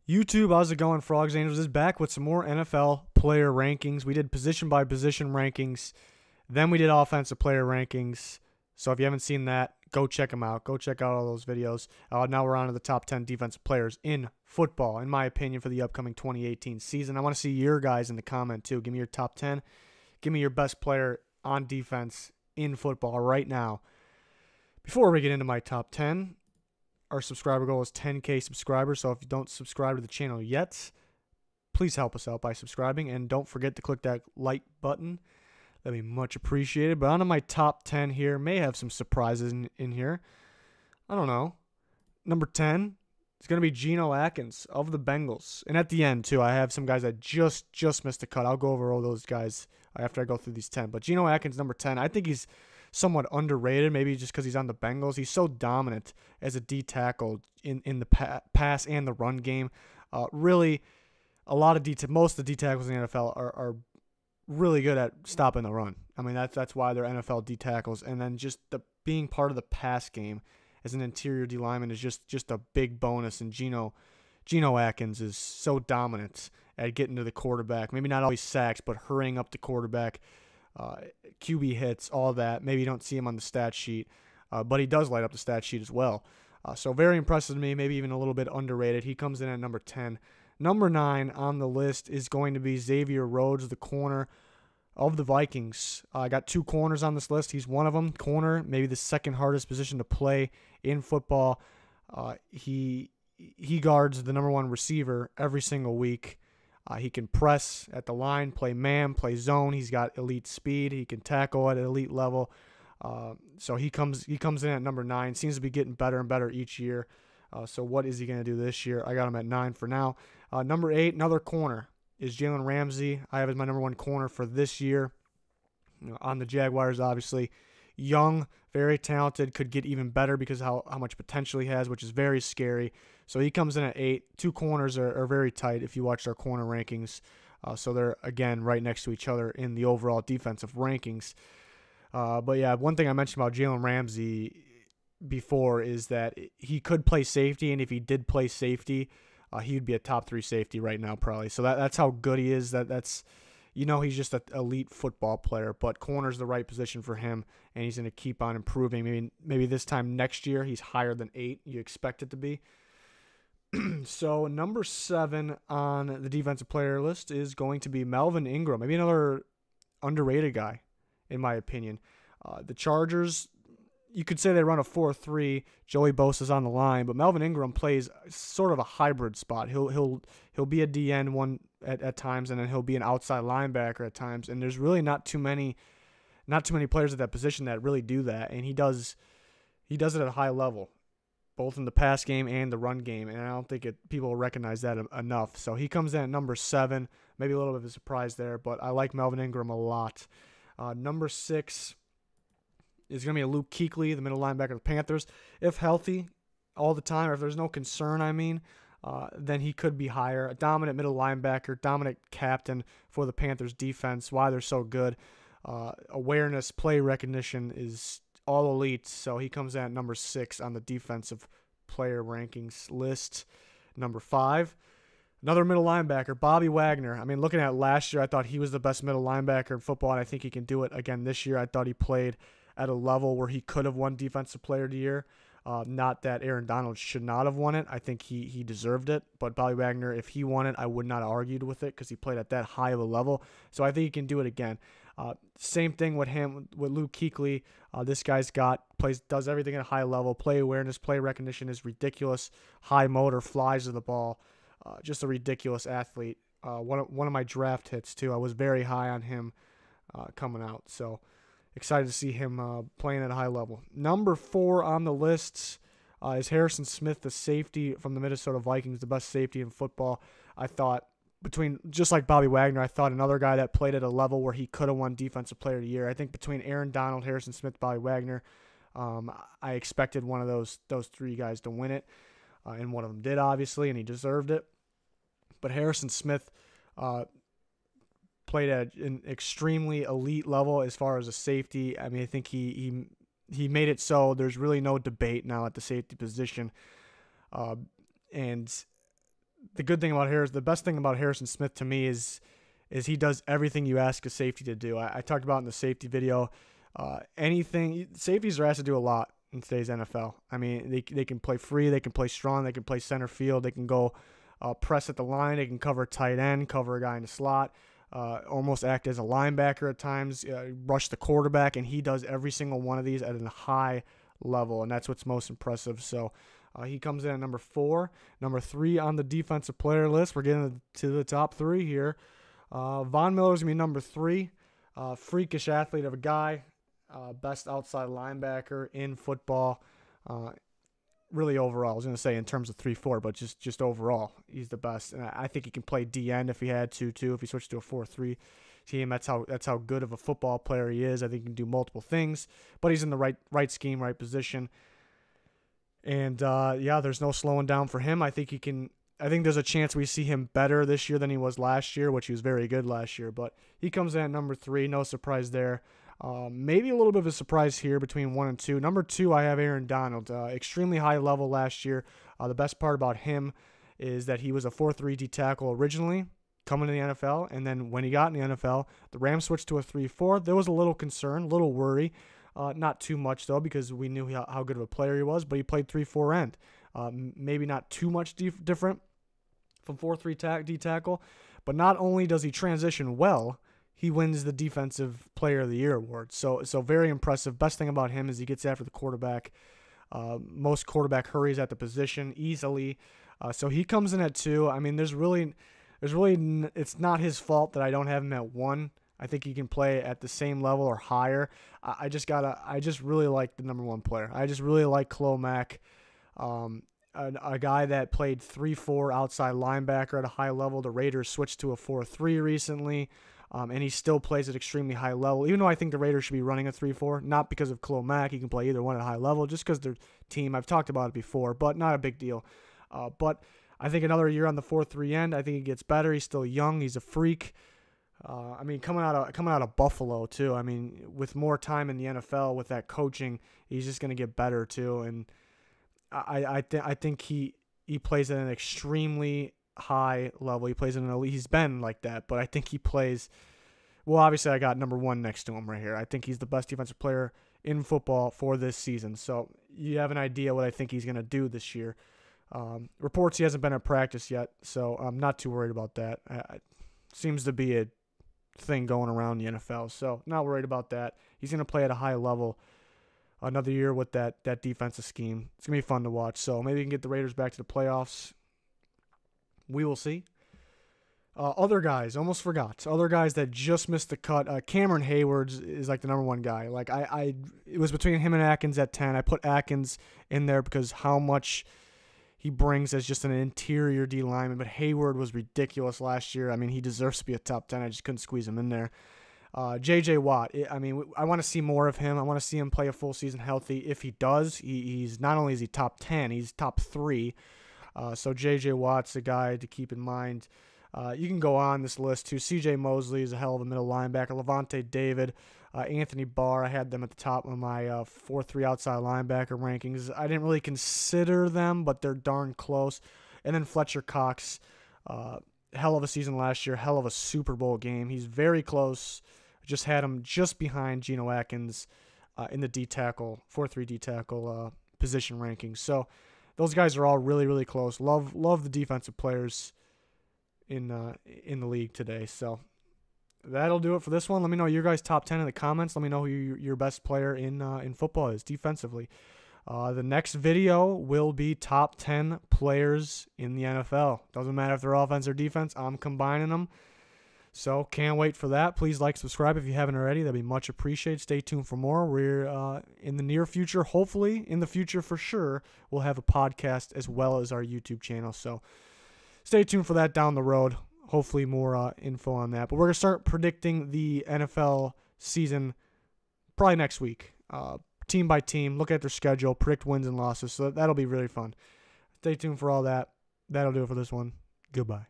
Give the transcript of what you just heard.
YouTube, how's it going? Frogs Angels is back with some more NFL player rankings. We did position by position rankings, then we did offensive player rankings. So if you haven't seen that, go check them out. Go check out all those videos. Now we're on to the top 10 defensive players in football, in my opinion, for the upcoming 2018 season. I want to see your guys in the comment too. Give me your top 10. Give me your best player on defense in football right now. Before we get into my top 10, our subscriber goal is 10K subscribers, so if you don't subscribe to the channel yet, please help us out by subscribing, and don't forget to click that like button. That'd be much appreciated. But on to my top 10 here. May have some surprises in here. I don't know. Number 10 is going to be Gino Atkins of the Bengals. And at the end, too, I have some guys that just missed a cut. I'll go over all those guys after I go through these 10. But Gino Atkins, number 10, I think he's somewhat underrated, maybe just because he's on the Bengals. He's so dominant as a D tackle in the pass and the run game. Really, most of the D tackles in the NFL are really good at stopping the run. I mean, that's why they're NFL D tackles. And then just being part of the pass game as an interior D lineman is just a big bonus. And Gino Atkins is so dominant at getting to the quarterback. Maybe not always sacks, but hurrying up the quarterback. QB hits, all that. Maybe you don't see him on the stat sheet, but he does light up the stat sheet as well. So very impressive to me, maybe even a little bit underrated. He comes in at number 10. Number 9 on the list is going to be Xavier Rhodes, the corner of the Vikings. I got 2 corners on this list. He's one of them. Corner, maybe the second hardest position to play in football. He guards the number 1 receiver every single week. He can press at the line, play man, play zone. He's got elite speed. He can tackle at an elite level. So he comes in at number 9. Seems to be getting better and better each year. So what is he going to do this year? I got him at 9 for now. Number 8, another corner, is Jalen Ramsey. I have as my number 1 corner for this year. On the Jaguars, obviously. Young, very talented, could get even better because of how much potential he has, which is very scary. So he comes in at 8. 2 corners are very tight if you watched our corner rankings. So they're, again, right next to each other in the overall defensive rankings. But, yeah, one thing I mentioned about Jalen Ramsey before is that he could play safety, and if he did play safety, he would be a top 3 safety right now probably. So that's how good he is. That's he's just an elite football player, but corner's the right position for him, and he's going to keep on improving. Maybe this time next year he's higher than 8. You expect it to be. So number 7 on the defensive player list is going to be Melvin Ingram, maybe another underrated guy, in my opinion. The Chargers, you could say they run a 4-3. Joey Bosa's on the line, but Melvin Ingram plays sort of a hybrid spot. He'll be a DN one at times, and then he'll be an outside linebacker at times. And there's really not too many players at that position that really do that. And he does it at a high level, both in the pass game and the run game. And I don't think people recognize that enough. So he comes in at number 7. Maybe a little bit of a surprise there, but I like Melvin Ingram a lot. Number 6 is going to be a Luke Kuechly, the middle linebacker of the Panthers. If healthy all the time, or if there's no concern, then he could be higher. A dominant middle linebacker, dominant captain for the Panthers defense, why they're so good. Awareness, play recognition is all elite, so he comes in at number 6 on the defensive player rankings list. Number 5, another middle linebacker, Bobby Wagner. Looking at last year, I thought he was the best middle linebacker in football, and I think he can do it again this year. I thought he played at a level where he could have won Defensive Player of the Year. Not that Errand Donald should not have won it. I think he deserved it. But Bobby Wagner, if he won it, I would not have argued with it because he played at that high of a level. So I think he can do it again. Same thing with him, with Luke Kuechly. This guy's does everything at a high level. Play awareness, play recognition is ridiculous. High motor, flies to the ball. Just a ridiculous athlete. One of my draft hits, too. I was very high on him coming out. So excited to see him playing at a high level. Number 4 on the list is Harrison Smith, the safety from the Minnesota Vikings, the best safety in football. I thought just like Bobby Wagner, I thought another guy that played at a level where he could have won Defensive Player of the Year. I think between Errand Donald, Harrison Smith, Bobby Wagner, I expected one of those 3 guys to win it, and one of them did, obviously, and he deserved it. But Harrison Smith played at an extremely elite level as far as a safety. I think he made it so there's really no debate now at the safety position. And the good thing about the best thing about Harrison Smith to me is he does everything you ask a safety to do. I talked about in the safety video. Safeties are asked to do a lot in today's NFL. I mean, they can play free, they can play strong, they can play center field, they can go press at the line, they can cover tight end, cover a guy in the slot, almost act as a linebacker at times, rush the quarterback, and he does every single one of these at a high level, and that's what's most impressive. So he comes in at number 4. Number 3 on the defensive player list. We're getting to the top 3 here. Von Miller's going to be number 3. Freakish athlete of a guy. Best outside linebacker in football. Really overall, I was going to say in terms of 3-4, but just overall, he's the best. And I think he can play D-end if he had to, too, if he switched to a 4-3 team. That's how good of a football player he is. I think he can do multiple things, but he's in the right scheme, right position. And, there's no slowing down for him. I think there's a chance we see him better this year than he was last year, which he was very good last year. But he comes in at number 3, no surprise there. Maybe a little bit of a surprise here between 1 and 2. Number 2, I have Errand Donald. Extremely high level last year. The best part about him is that he was a 4-3 D tackle originally coming to the NFL, and then when he got in the NFL, the Rams switched to a 3-4. There was a little concern, a little worry. Not too much, though, because we knew how good of a player he was, but he played 3-4 end. Maybe not too much different from 4-3 D tackle, but not only does he transition well, he wins the Defensive Player of the Year award. So very impressive. Best thing about him is he gets after the quarterback. Most quarterback hurries at the position easily. So he comes in at 2. I mean, it's not his fault that I don't have him at 1. I think he can play at the same level or higher. I just really like the number 1 player. I just really like Khalil Mack. A guy that played 3-4 outside linebacker at a high level. The Raiders switched to a 4-3 recently. And he still plays at extremely high level, even though I think the Raiders should be running a 3-4, not because of Khalil Mack. He can play either one at a high level, just because their team. I've talked about it before, but not a big deal. But I think another year on the 4-3 end, I think he gets better. He's still young. He's a freak. I mean, coming out of Buffalo too. I mean, with more time in the NFL, with that coaching, he's just going to get better too. And I think he plays at an extremely high level. He plays in an elite. He's been like that, but I think he plays well. Obviously, I got number 1 next to him right here. I think he's the best defensive player in football for this season. So you have an idea what I think he's going to do this year. Reports he hasn't been at practice yet, so I'm not too worried about that. Seems to be a thing going around the NFL, so not worried about that. He's going to play at a high level another year with that defensive scheme. It's going to be fun to watch. So maybe we can get the Raiders back to the playoffs. We will see. Other guys, almost forgot. Other guys that just missed the cut. Cameron Hayward is like the number 1 guy. Like it was between him and Atkins at 10. I put Atkins in there because how much he brings as just an interior D lineman. But Hayward was ridiculous last year. I mean, he deserves to be a top 10. I just couldn't squeeze him in there. J.J. Watt. I mean, I want to see more of him. I want to see him play a full season healthy. If he does, he's not only is he top 10, he's top 3. So J.J. Watt's a guy to keep in mind. You can go on this list too. C.J. Mosley is a hell of a middle linebacker. Levante David, Anthony Barr. I had them at the top of my 4-3 outside linebacker rankings. I didn't really consider them, but they're darn close. And then Fletcher Cox, hell of a season last year, hell of a Super Bowl game. He's very close. Just had him just behind Gino Atkins in the D tackle, 4-3 D tackle position rankings. So those guys are all really, really close. Love the defensive players in the league today. So that'll do it for this one. Let me know your guys' top 10 in the comments. Let me know who your best player in football is defensively. The next video will be top 10 players in the NFL. Doesn't matter if they're offense or defense. I'm combining them. So can't wait for that. Please like, subscribe if you haven't already. That'd be much appreciated. Stay tuned for more. We're in the near future, hopefully in the future for sure, we'll have a podcast as well as our YouTube channel. So stay tuned for that down the road. Hopefully more info on that. But we're going to start predicting the NFL season probably next week. Team by team, look at their schedule, predict wins and losses. So that'll be really fun. Stay tuned for all that. That'll do it for this one. Goodbye.